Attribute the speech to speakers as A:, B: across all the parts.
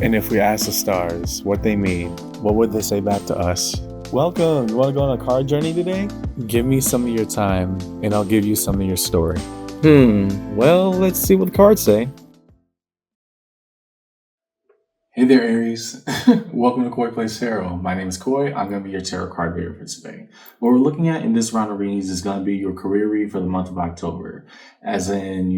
A: And if we ask the stars what they mean, what would they say back to us? Welcome! You want to go on a card journey today? Give me some of your time, and I'll give you some of your story. Well, let's see what the cards say.
B: Hey there, Aries. Welcome to Koi Plays Tarot. My name is Koi. I'm going to be your tarot card reader for today. What we're looking at in this round of readings is going to be your career read for the month of October. As in,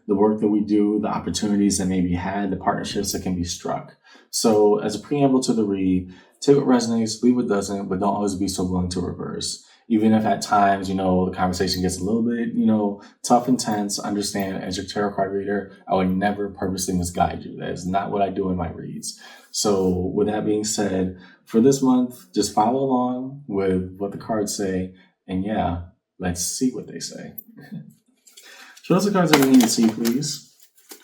B: the work that we do, the opportunities that may be had, the partnerships that can be struck. So as a preamble to the read, take what resonates, leave what doesn't, but don't always be so willing to reverse. Even if at times, the conversation gets a little bit, tough and tense, understand as your tarot card reader, I would never purposely misguide you. That is not what I do in my reads. So with that being said, for this month, just follow along with what the cards say. And yeah, let's see what they say. Show us the cards that we need to see, please.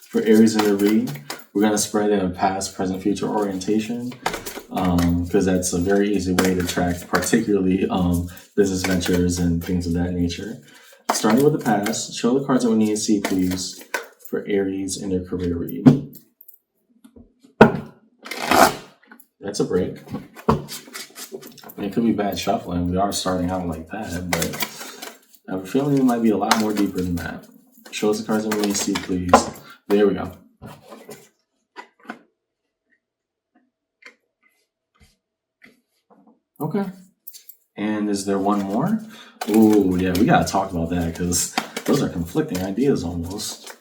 B: For Aries in the read, we're going to spread in a past, present, future orientation. Because that's a very easy way to track, particularly business ventures and things of that nature. Starting with the past, show the cards that we need to see, please, for Aries in their career read. That's a break. It could be bad shuffling. We are starting out like that, but I have a feeling it might be a lot more deeper than that. Show us the cards that we need to see, please. There we go. Okay. And is there one more? Ooh, yeah, we got to talk about that because those are conflicting ideas almost.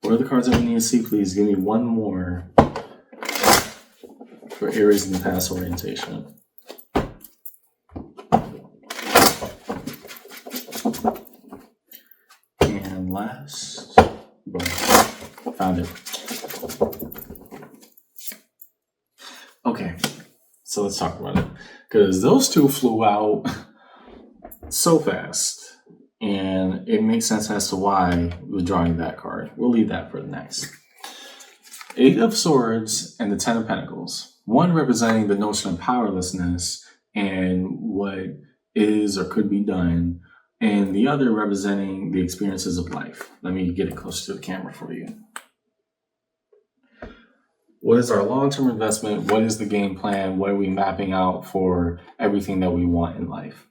B: What are the cards that we need to see, please? Give me one more for Aries in the past orientation. And last, boom, found it. Okay, so let's talk about it. Because those two flew out so fast. And it makes sense as to why we're drawing that card. We'll leave that for the next. 8 of Swords and the 10 of Pentacles. One representing the notion of powerlessness and what is or could be done. And the other representing the experiences of life. Let me get it closer to the camera for you. What is our long-term investment? What is the game plan? What are we mapping out for everything that we want in life?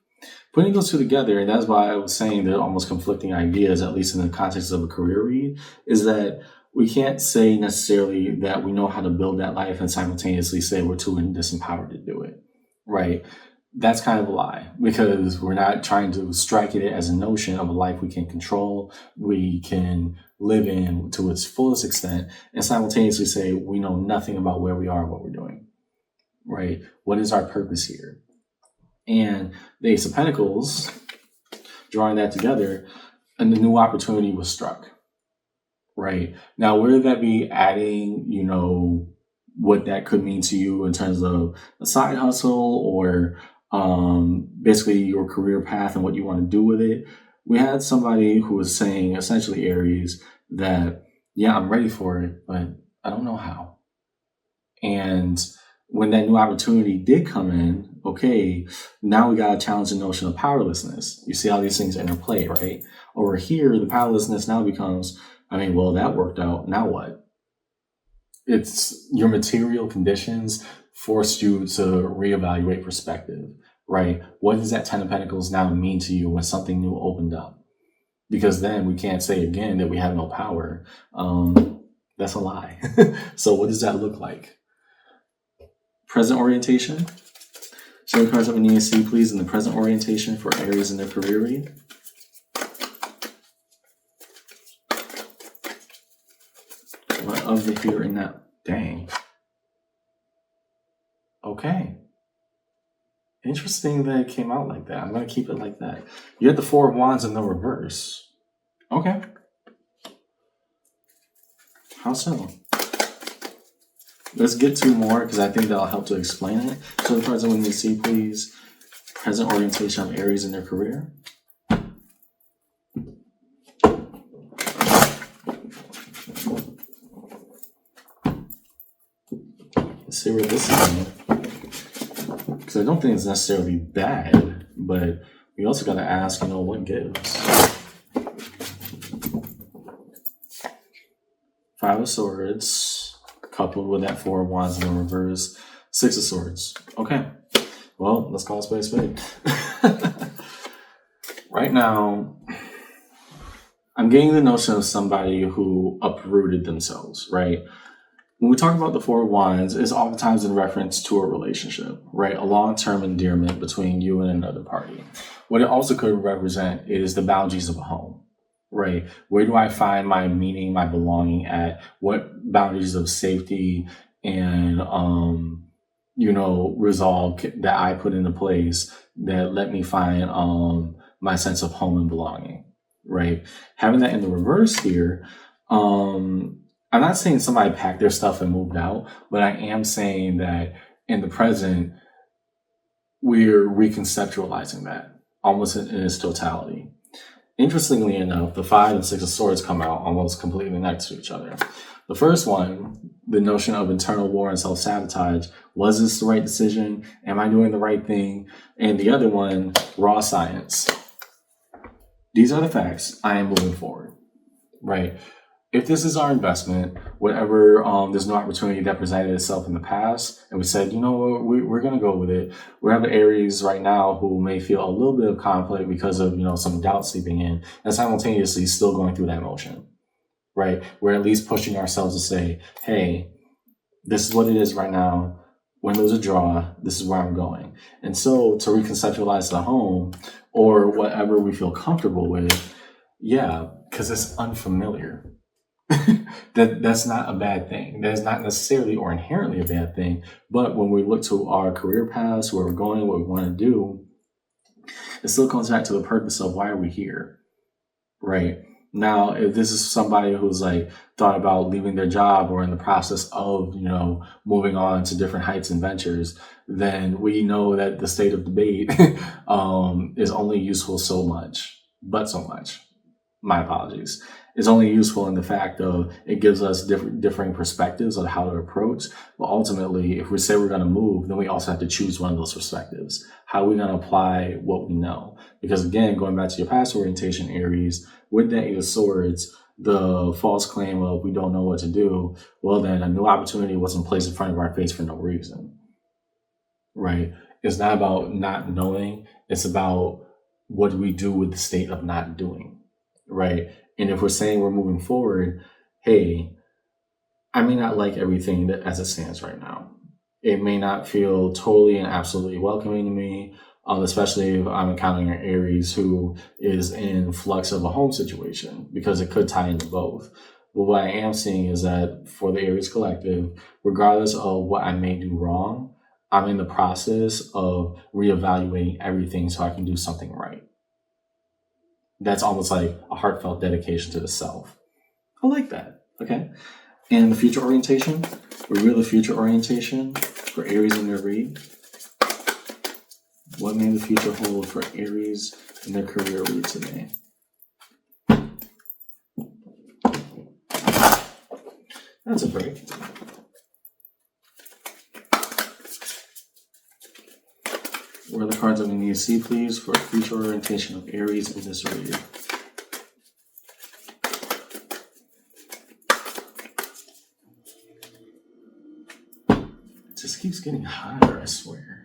B: Putting those two together, and that's why I was saying they're almost conflicting ideas, at least in the context of a career read, is that we can't say necessarily that we know how to build that life and simultaneously say we're too disempowered to do it, right? That's kind of a lie because we're not trying to strike it as a notion of a life we can control, we can live in to its fullest extent, and simultaneously say we know nothing about where we are and what we're doing, right? What is our purpose here? And the Ace of Pentacles, drawing that together, and the new opportunity was struck, right? Now, would that be adding, what that could mean to you in terms of a side hustle or basically your career path and what you want to do with it? We had somebody who was saying, essentially Aries, that, yeah, I'm ready for it, but I don't know how. And when that new opportunity did come in, okay, now we got to challenge the notion of powerlessness. You see how these things interplay, right? Over here, the powerlessness now becomes, that worked out. Now what? It's your material conditions forced you to reevaluate perspective, right? What does that 10 of Pentacles now mean to you when something new opened up? Because then we can't say again that we have no power. That's a lie. So what does that look like? Present orientation. Show the cards that we need to see, please, in the present orientation for Aries in their career read. What of the here and now? Dang. Okay. Interesting that it came out like that. I'm going to keep it like that. You had the 4 of Wands in the reverse. Okay. How so? Let's get 2 more because I think that'll help to explain it. So the cards that we need to see, please. Present orientation of Aries in their career. Let's see where this is going. Because I don't think it's necessarily bad, but we also got to ask, what gives? Five of Swords, coupled with that Four of Wands in the reverse, Six of Swords. Okay, well, let's call it spade a spade. Right now, I'm getting the notion of somebody who uprooted themselves, right? When we talk about the Four of Wands, it's oftentimes in reference to a relationship, right? A long-term endearment between you and another party. What it also could represent is the boundaries of a home, right? Where do I find my meaning, my belonging at? What boundaries of safety and, resolve that I put into place that let me find my sense of home and belonging, right? Having that in the reverse here, I'm not saying somebody packed their stuff and moved out, but I am saying that in the present, we're reconceptualizing that almost in its totality. Interestingly enough, the Five and Six of Swords come out almost completely next to each other. The first one, the notion of internal war and self-sabotage. Was this the right decision? Am I doing the right thing? And the other one, raw science. These are the facts. I am moving forward, right? If this is our investment, whatever, there's no opportunity that presented itself in the past, and we said, you know what, we're going to go with it. We have Aries right now who may feel a little bit of conflict because of, some doubt seeping in, and simultaneously still going through that motion, right? We're at least pushing ourselves to say, hey, this is what it is right now. When there's a draw, this is where I'm going. And so to reconceptualize the home or whatever we feel comfortable with, yeah, because it's unfamiliar. That's not a bad thing. That's not necessarily or inherently a bad thing. But when we look to our career paths, where we're going, what we want to do, it still comes back to the purpose of why are we here, right? Now, if this is somebody who's thought about leaving their job or in the process of, moving on to different heights and ventures, then we know that the state of debate is only useful so much, but so much. My apologies. It's only useful in the fact of it gives us differing perspectives on how to approach. But ultimately, if we say we're going to move, then we also have to choose one of those perspectives. How are we going to apply what we know? Because again, going back to your past orientation, Aries, with that Eight of Swords, the false claim of we don't know what to do, well, then a new opportunity wasn't placed in front of our face for no reason, right? It's not about not knowing. It's about what do we do with the state of not doing, right? And if we're saying we're moving forward, hey, I may not like everything that as it stands right now. It may not feel totally and absolutely welcoming to me, especially if I'm encountering an Aries who is in flux of a home situation, because it could tie into both. But what I am seeing is that for the Aries collective, regardless of what I may do wrong, I'm in the process of reevaluating everything so I can do something right. That's almost like a heartfelt dedication to the self. I like that. Okay. And the future orientation, reveal the future orientation for Aries in their read. What may the future hold for Aries in their career read today? That's a break. What are the cards that we need to see, please, for future orientation of Aries in this read? It just keeps getting hotter, I swear.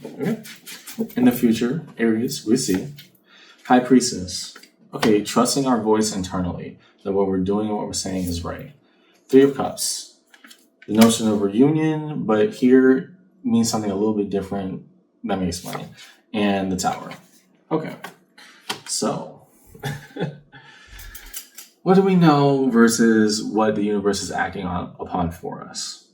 B: Okay. In the future, Aries, we see High Priestess. Okay, trusting our voice internally, that what we're doing and what we're saying is right. Three of Cups. The notion of reunion, but here means something a little bit different. Let me explain. And the Tower. Okay. So, what do we know versus what the universe is acting upon for us?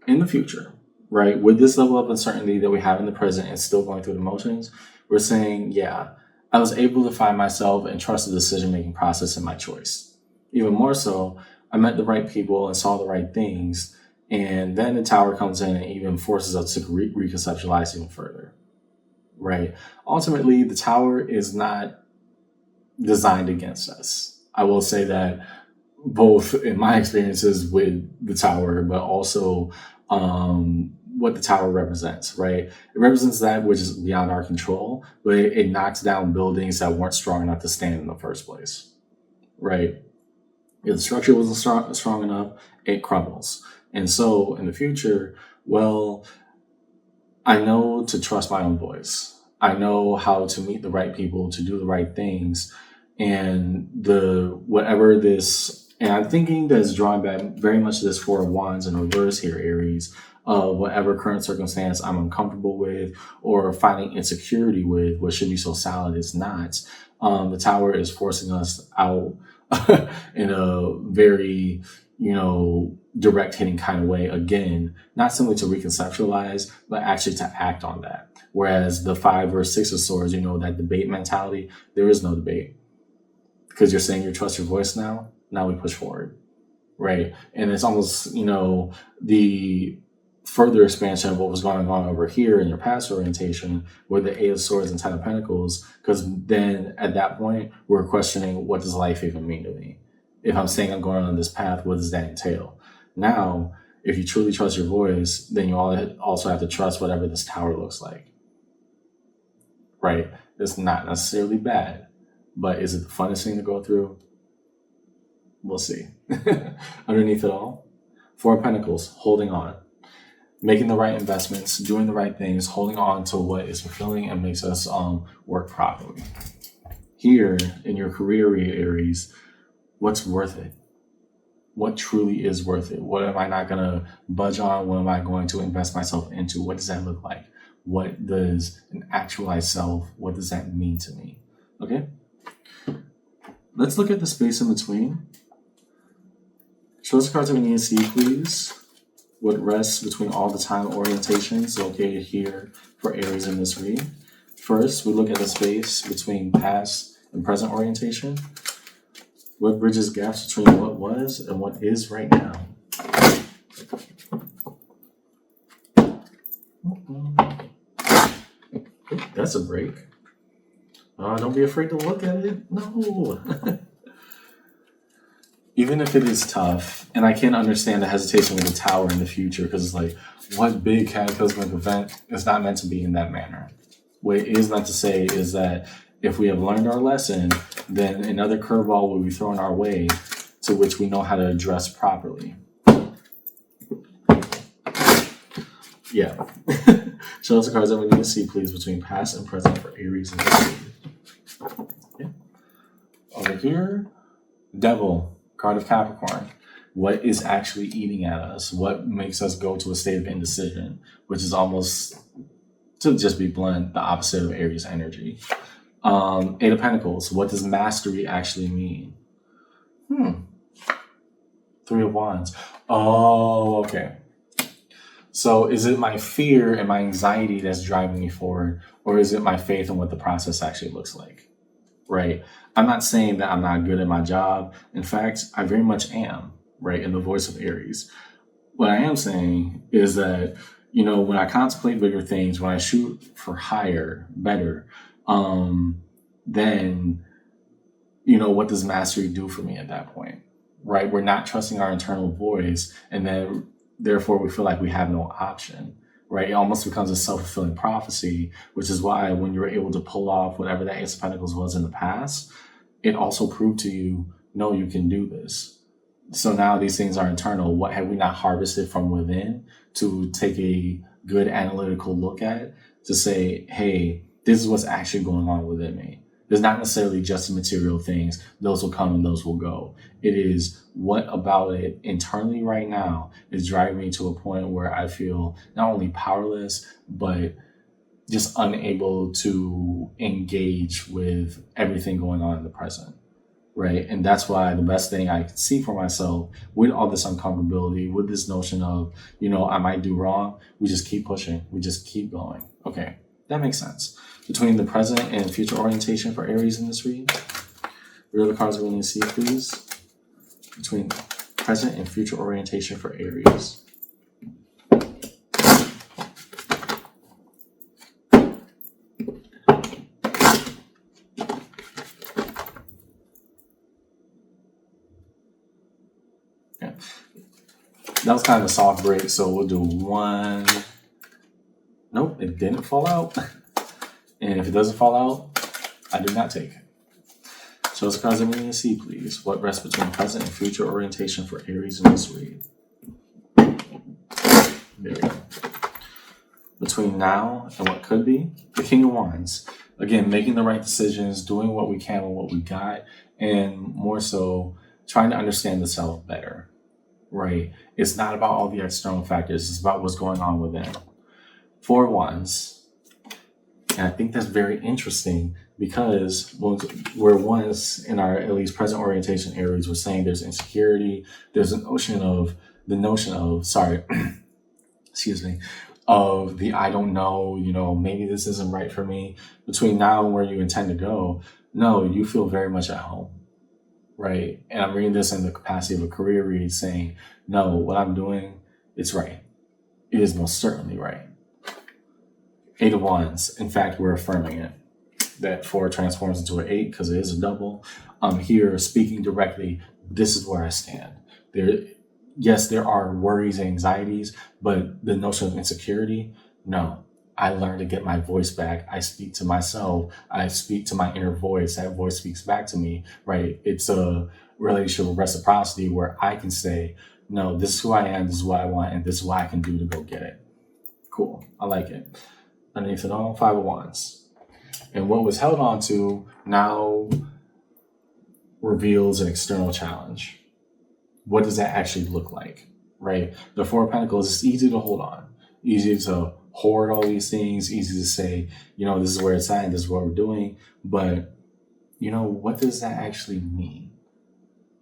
B: In the future, right, with this level of uncertainty that we have in the present and still going through the motions, we're saying, yeah, I was able to find myself and trust the decision-making process in my choice. Even more so, I met the right people and saw the right things, and then the Tower comes in and even forces us to reconceptualize even further, right? Ultimately, the Tower is not designed against us. I will say that both in my experiences with the tower, but also what the tower represents, right? It represents that which is beyond our control, but it knocks down buildings that weren't strong enough to stand in the first place, right? If the structure wasn't strong enough, it crumbles. And so in the future, well, I know to trust my own voice. I know how to meet the right people to do the right things. And and I'm thinking that's drawing back very much to this Four of Wands in reverse here, Aries, of whatever current circumstance I'm uncomfortable with or finding insecurity with, what should be so solid is not. The tower is forcing us out in a very, direct hitting kind of way. Again, not simply to reconceptualize, but actually to act on that. Whereas the 5 or 6 of swords, that debate mentality, there is no debate because you're saying you trust your voice now. Now we push forward, right? And it's almost, the further expansion of what was going on over here in your past orientation with the 8 of swords and 10 of pentacles, because then at that point we're questioning, what does life even mean to me? If I'm saying I'm going on this path, what does that entail? Now, if you truly trust your voice, then you also have to trust whatever this tower looks like, right? It's not necessarily bad, but is it the funnest thing to go through? We'll see. Underneath it all, 4 of Pentacles, holding on, making the right investments, doing the right things, holding on to what is fulfilling and makes us work properly. Here in your career, Aries, what's worth it? What truly is worth it? What am I not going to budge on? What am I going to invest myself into? What does that look like? What does an actualized self, what does that mean to me? Okay. Let's look at the space in between. Show us the cards that we need to see, please. What rests between all the time orientations located here for Aries in this read. First, we look at the space between past and present orientation. What bridges gaps between what was and what is right now? That's a break. Don't be afraid to look at it. No. Even if it is tough, and I can understand the hesitation with the tower in the future, because it's like, what big cataclysmic event is not meant to be in that manner? What it is meant to say is that if we have learned our lesson, then another curveball will be thrown our way to which we know how to address properly. Yeah. Show us the cards that we need to see, please, between past and present for Aries and Pisces. Okay. Over here, Devil. Card of Capricorn. What is actually eating at us? What makes us go to a state of indecision, which is almost, to just be blunt, the opposite of Aries energy. 8 of Pentacles. What does mastery actually mean? 3 of Wands. Oh, okay. So is it my fear and my anxiety that's driving me forward, or is it my faith in what the process actually looks like? Right? I'm not saying that I'm not good at my job. In fact, I very much am, right? In the voice of Aries. What I am saying is that, when I contemplate bigger things, when I shoot for higher, better, then, what does mastery do for me at that point, right? We're not trusting our internal voice, and then therefore we feel like we have no option. Right? It almost becomes a self-fulfilling prophecy, which is why when you were able to pull off whatever that Ace of Pentacles was in the past, it also proved to you, no, you can do this. So now these things are internal. What have we not harvested from within to take a good analytical look at to say, hey, this is what's actually going on within me. There's not necessarily just the material things. Those will come and those will go. It is what about it internally right now is driving me to a point where I feel not only powerless, but just unable to engage with everything going on in the present, right? And that's why the best thing I can see for myself with all this uncomfortability, with this notion of, I might do wrong, we just keep pushing. We just keep going. Okay, that makes sense. Between the present and future orientation for Aries in this read, what are the cards we need to see, please? Between present and future orientation for Aries. That was kind of a soft break, so we'll do one. Nope, it didn't fall out. And if it doesn't fall out, I do not take it. Show us the cards that we need to see, please. What rests between present and future orientation for Aries in this read? There we go. Between now and what could be, the King of Wands. Again, making the right decisions, doing what we can with what we got, and more so, trying to understand the self better, right? It's not about all the external factors. It's about what's going on within. Four of Wands. And I think that's very interesting because we're once in our at least present orientation Aries, we're saying there's insecurity. There's the notion of, excuse me, of the I don't know, maybe this isn't right for me. Between now and where you intend to go, no, you feel very much at home, right? And I'm reading this in the capacity of a career read saying, no, what I'm doing, it's right. It is most certainly right. Eight of Wands. In fact, we're affirming it. That 4 transforms into an 8 because it is a double. I'm here speaking directly. This is where I stand. Yes, there are worries and anxieties, but the notion of insecurity, no. I learned to get my voice back. I speak to myself. I speak to my inner voice. That voice speaks back to me, right? It's a relationship of reciprocity where I can say, no, this is who I am, this is what I want, and this is what I can do to go get it. Cool. I like it. Underneath it all, 5 of Wands. And what was held on to now reveals an external challenge. What does that actually look like, right? The 4 of Pentacles is easy to hold on, easy to hoard all these things, easy to say, this is where it's at and this is what we're doing. But, what does that actually mean?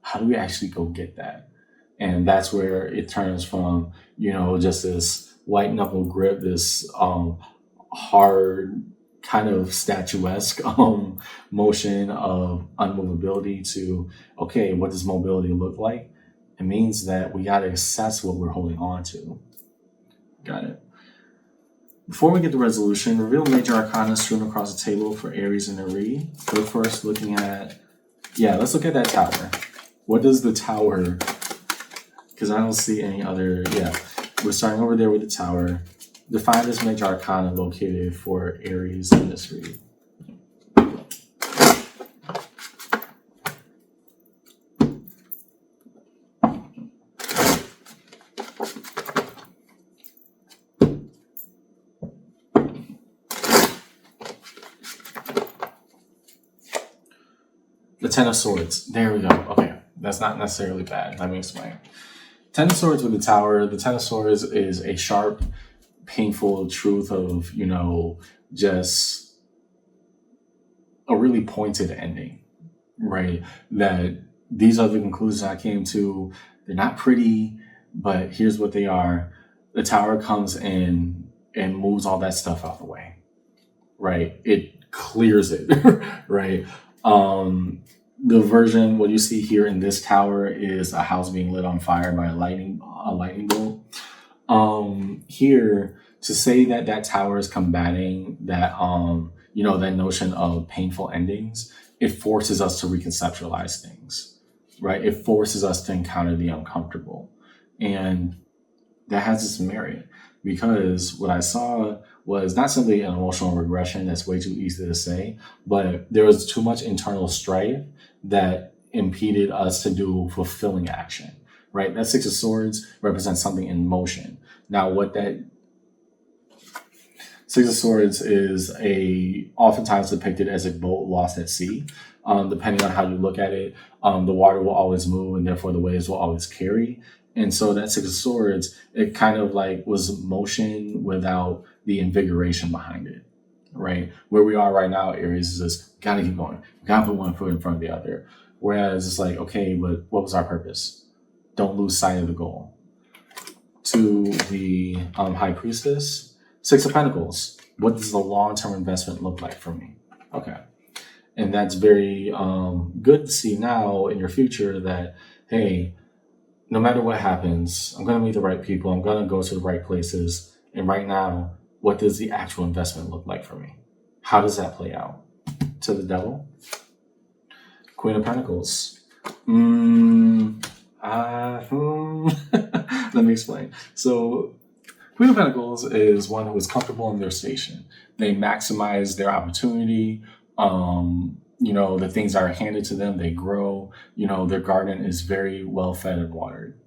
B: How do we actually go get that? And that's where it turns from, just this white knuckle grip, this hard kind of statuesque motion of unmovability to, okay, what does mobility look like? It means that we got to assess what we're holding on to. Got it. Before we get to resolution, reveal major arcana strewn across the table for Aries in the read. We're first looking at, let's look at that tower. What does the tower, because I don't see any other, we're starting over there with the tower. Define this major arcana located for Aries in this read. The Ten of Swords. There we go. Okay. That's not necessarily bad. Let me explain. Ten of Swords with the Tower. The Ten of Swords is a sharp, painful truth of, just a really pointed ending, right? That these are the conclusions I came to. They're not pretty, but here's what they are. The Tower comes in and moves all that stuff out of the way, right? It clears it, right? The version, what you see here in this tower is a house being lit on fire by a lightning bolt. Here, to say that tower is combating that, that notion of painful endings, it forces us to reconceptualize things, right? It forces us to encounter the uncomfortable. And that has its merit because what I saw was not simply an emotional regression that's way too easy to say, but there was too much internal strife that impeded us to do fulfilling action, right? That 6 of Swords represents something in motion. Now, what that 6 of Swords is oftentimes depicted as a boat lost at sea. Depending on how you look at it, the water will always move and therefore the waves will always carry. And so that 6 of Swords, it kind of was motion without the invigoration behind it, right? Where we are right now, Aries is just, gotta keep going. Gotta put one foot in front of the other. Whereas it's okay, but what was our purpose? Don't lose sight of the goal. To the High Priestess, 6 of Pentacles. What does the long-term investment look like for me? Okay. And that's very good to see now in your future that, hey, no matter what happens, I'm going to meet the right people. I'm going to go to the right places. And right now, what does the actual investment look like for me? How does that play out? To the Devil, Queen of Pentacles. Very Let me explain. So, Queen of Pentacles is one who is comfortable in their station. They maximize their opportunity. The things that are handed to them, they grow. Their garden is very well fed and watered.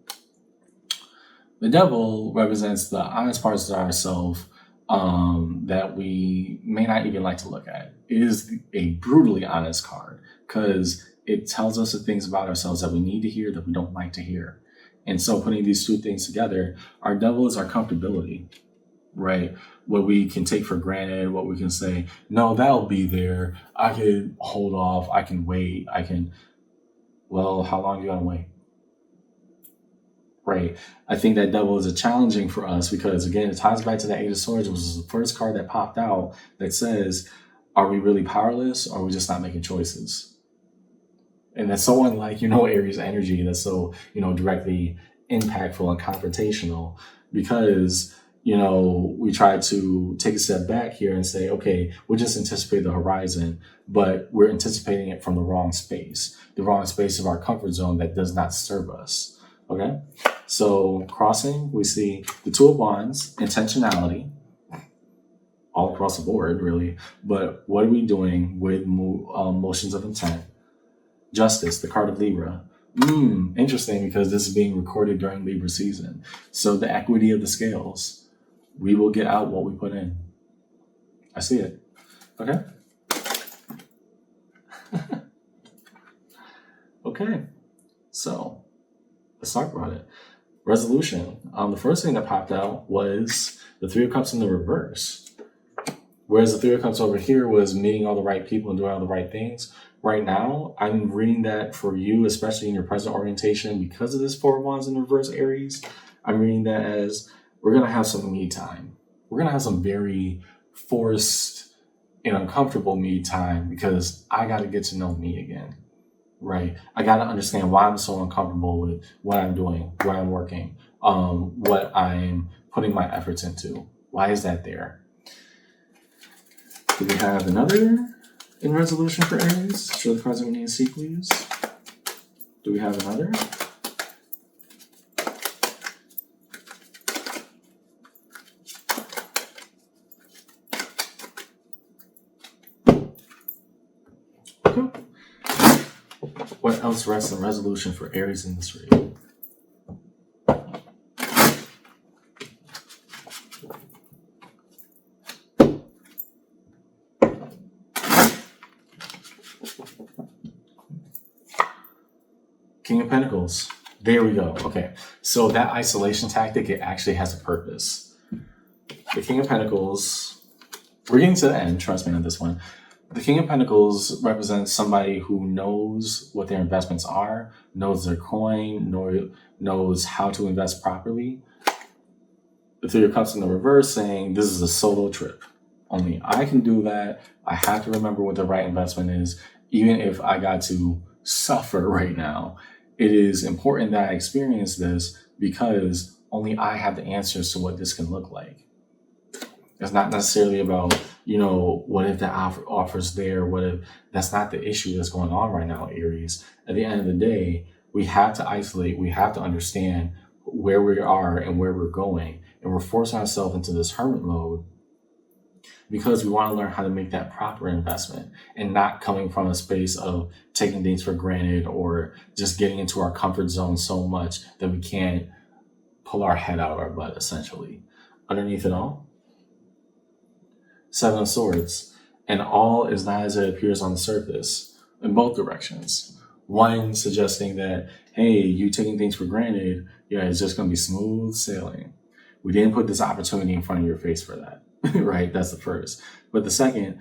B: The Devil represents the honest parts of ourselves that we may not even like to look at. It is a brutally honest card because it tells us the things about ourselves that we need to hear that we don't like to hear. And so putting these two things together, our devil is our comfortability, right? What we can take for granted, what we can say, no, that'll be there. I could hold off. I can wait. Well, how long are you going to wait? Right. I think that devil is challenging for us because, again, it ties back to the Eight of Swords, which was the first card that popped out that says, are we really powerless or are we just not making choices? And that's so unlike, Aries energy. That's so, directly impactful and confrontational because, we try to take a step back here and say, okay, we'll just anticipate the horizon, but we're anticipating it from the wrong space of our comfort zone that does not serve us. Okay. So crossing, we see the Two of Wands, intentionality, all across the board, really. But what are we doing with motions of intent? Justice, the card of Libra. Interesting because this is being recorded during Libra season. So the equity of the scales. We will get out what we put in. I see it. Okay. Okay. So let's talk about it. Resolution. The first thing that popped out was the Three of Cups in the reverse. Whereas the Three of Cups over here was meeting all the right people and doing all the right things. Right now, I'm reading that for you, especially in your present orientation, because of this Four of Wands in reverse, Aries. I'm reading that as we're going to have some me time. We're going to have some very forced and uncomfortable me time because I got to get to know me again. Right. I got to understand why I'm so uncomfortable with what I'm doing, where I'm working, what I'm putting my efforts into. Why is that there? Do we have another in resolution for Aries? Show the cards that we need to see, please. Do we have another? Okay. What else rests in resolution for Aries in this reading? King of Pentacles. There we go. Okay. So that isolation tactic, it actually has a purpose. The King of Pentacles, we're getting to the end, trust me on this one. The King of Pentacles represents somebody who knows what their investments are, knows their coin, knows how to invest properly. The Three of Cups in the reverse saying this is a solo trip. Only I can do that. I have to remember what the right investment is, even if I got to suffer right now. It is important that I experience this because only I have the answers to what this can look like. It's not necessarily about, what if the offer's there? What if that's not the issue that's going on right now, Aries? At the end of the day, we have to isolate. We have to understand where we are and where we're going. And we're forcing ourselves into this hermit mode because we want to learn how to make that proper investment and not coming from a space of taking things for granted or just getting into our comfort zone so much that we can't pull our head out of our butt, essentially. Underneath it all, Seven of Swords. And all is not as it appears on the surface in both directions. One suggesting that, hey, you taking things for granted, it's just going to be smooth sailing. We didn't put this opportunity in front of your face for that, right? That's the first. But the second,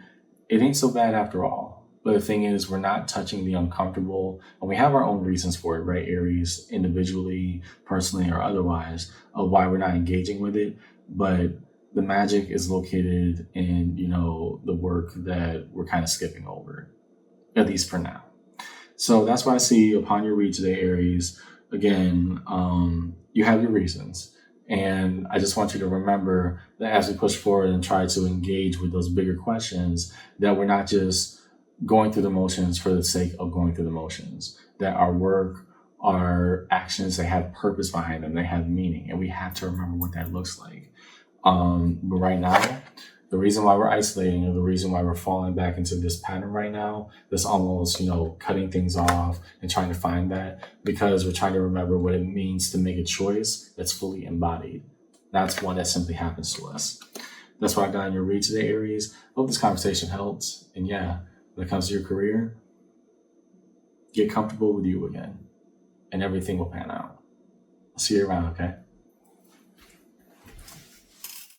B: it ain't so bad after all. But the thing is, we're not touching the uncomfortable, and we have our own reasons for it, right, Aries, individually, personally, or otherwise, of why we're not engaging with it. But the magic is located in, the work that we're kind of skipping over, at least for now. So that's why I see upon your read today, Aries, again, you have your reasons. And I just want you to remember that as we push forward and try to engage with those bigger questions, that we're not just going through the motions for the sake of going through the motions, that our work, our actions, they have purpose behind them, they have meaning, and we have to remember what that looks like. But right now, the reason why we're isolating, or the reason why we're falling back into this pattern right now, this almost, cutting things off and trying to find that, because we're trying to remember what it means to make a choice that's fully embodied. That's one that simply happens to us. That's what I got in your read today, Aries. Hope this conversation helps. And yeah, when it comes to your career, get comfortable with you again, and everything will pan out. I'll see you around, okay?